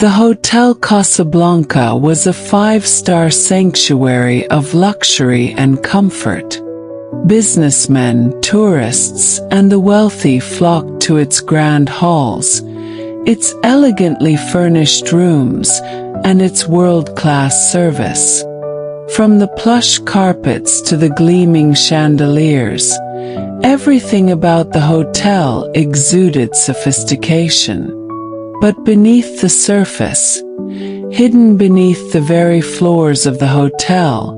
The Hotel Casablanca was a five-star sanctuary of luxury and comfort. Businessmen, tourists, and the wealthy flocked to its grand halls, its elegantly furnished rooms, and its world-class service. From the plush carpets to the gleaming chandeliers, everything about the hotel exuded sophistication. But beneath the surface, hidden beneath the very floors of the hotel,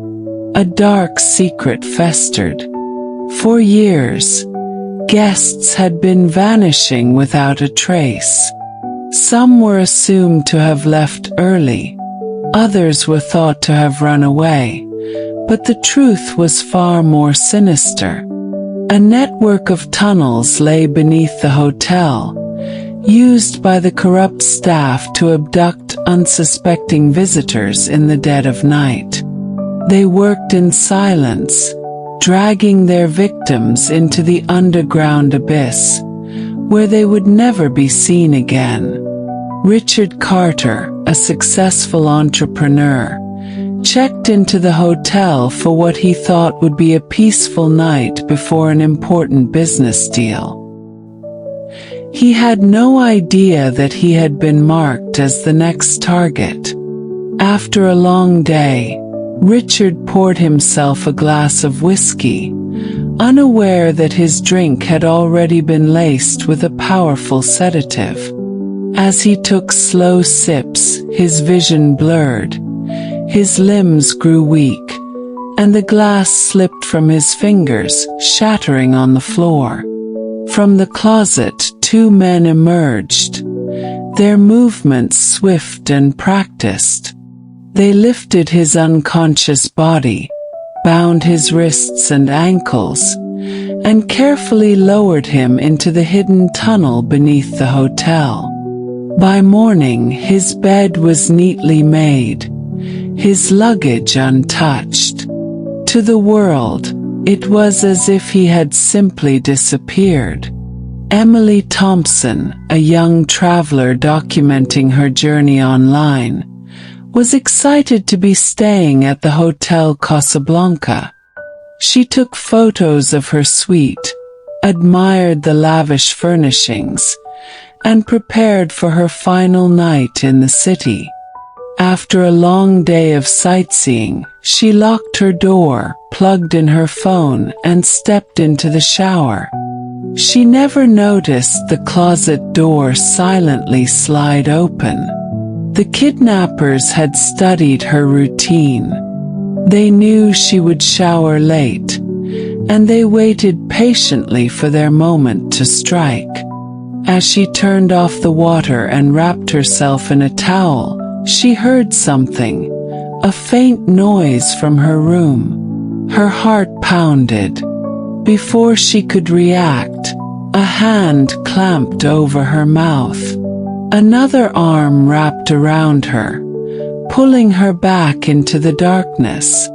a dark secret festered. For years, guests had been vanishing without a trace. Some were assumed to have left early, others were thought to have run away, but the truth was far more sinister. A network of tunnels lay beneath the hotel, used by the corrupt staff to abduct unsuspecting visitors in the dead of night. They worked in silence, dragging their victims into the underground abyss, where they would never be seen again. Richard Carter, a successful entrepreneur, checked into the hotel for what he thought would be a peaceful night before an important business deal. He had no idea that he had been marked as the next target. After a long day, Richard poured himself a glass of whiskey, unaware that his drink had already been laced with a powerful sedative. As he took slow sips, his vision blurred, his limbs grew weak, and the glass slipped from his fingers, shattering on the floor. From the closet, two men emerged, their movements swift and practiced. They lifted his unconscious body, bound his wrists and ankles, and carefully lowered him into the hidden tunnel beneath the hotel. By morning, his bed was neatly made, his luggage untouched. To the world, it was as if he had simply disappeared. Emily Thompson, a young traveler documenting her journey online, was excited to be staying at the Hotel Casablanca. She took photos of her suite, admired the lavish furnishings, and prepared for her final night in the city. After a long day of sightseeing, she locked her door, plugged in her phone, and stepped into the shower. She never noticed the closet door silently slide open. The kidnappers had studied her routine. They knew she would shower late, and they waited patiently for their moment to strike. As she turned off the water and wrapped herself in a towel, she heard something, a faint noise from her room. Her heart pounded. Before she could react, a hand clamped over her mouth. Another arm wrapped around her, pulling her back into the darkness.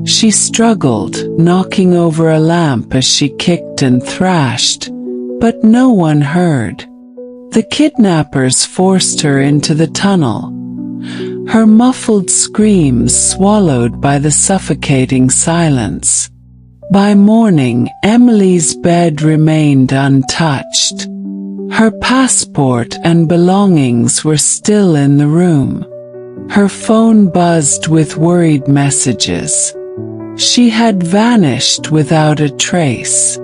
She struggled, knocking over a lamp as she kicked and thrashed, but no one heard. The kidnappers forced her into the tunnel, her muffled screams swallowed by the suffocating silence. By morning, Emily's bed remained untouched. Her passport and belongings were still in the room. Her phone buzzed with worried messages. She had vanished without a trace.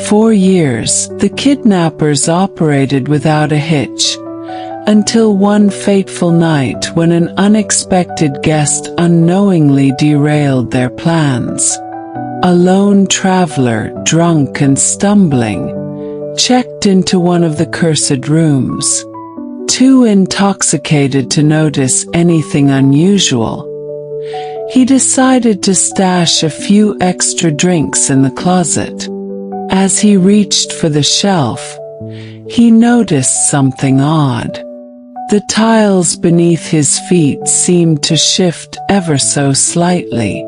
For years, the kidnappers operated without a hitch, until one fateful night when an unexpected guest unknowingly derailed their plans. A lone traveler, drunk and stumbling, checked into one of the cursed rooms. Too intoxicated to notice anything unusual, he decided to stash a few extra drinks in the closet. As he reached for the shelf, he noticed something odd. The tiles beneath his feet seemed to shift ever so slightly.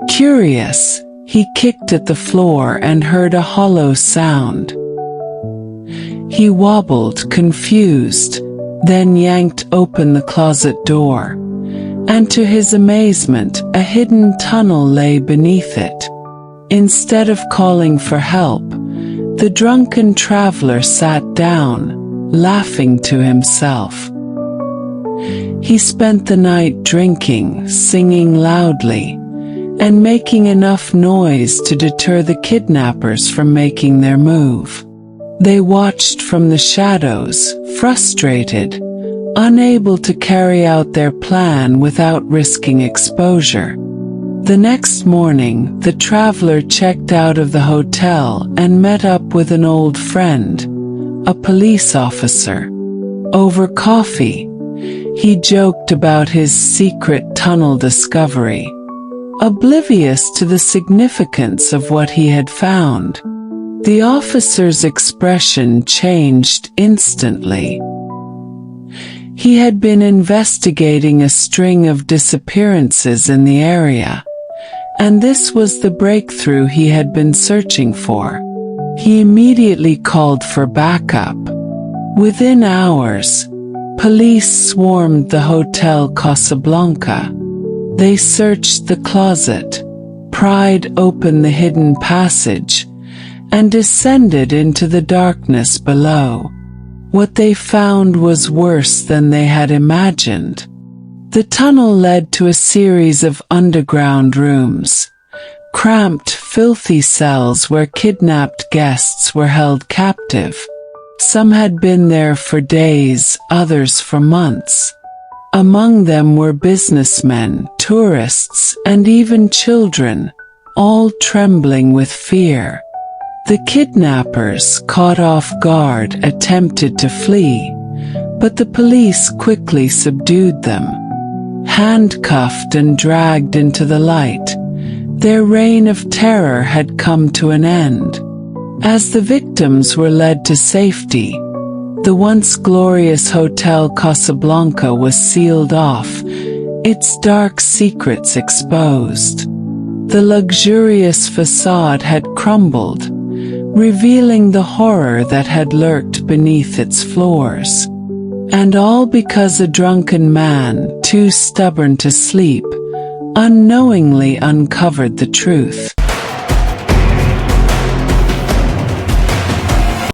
Curious, he kicked at the floor and heard a hollow sound. He wobbled, confused, then yanked open the closet door, and to his amazement, a hidden tunnel lay beneath it. Instead of calling for help, the drunken traveler sat down, laughing to himself. He spent the night drinking, singing loudly, and making enough noise to deter the kidnappers from making their move. They watched from the shadows, frustrated, unable to carry out their plan without risking exposure. The next morning, the traveler checked out of the hotel and met up with an old friend, a police officer. Over coffee, he joked about his secret tunnel discovery, oblivious to the significance of what he had found. The officer's expression changed instantly. He had been investigating a string of disappearances in the area, and this was the breakthrough he had been searching for. He immediately called for backup. Within hours, police swarmed the Hotel Casablanca. They searched the closet, pried open the hidden passage, and descended into the darkness below. What they found was worse than they had imagined. The tunnel led to a series of underground rooms, cramped, filthy cells where kidnapped guests were held captive. Some had been there for days, others for months. Among them were businessmen, tourists, and even children, all trembling with fear. The kidnappers, caught off guard, attempted to flee, but the police quickly subdued them. Handcuffed and dragged into the light, their reign of terror had come to an end. As the victims were led to safety, the once glorious Hotel Casablanca was sealed off, its dark secrets exposed. The luxurious facade had crumbled, revealing the horror that had lurked beneath its floors. And all because a drunken man, too stubborn to sleep, unknowingly uncovered the truth.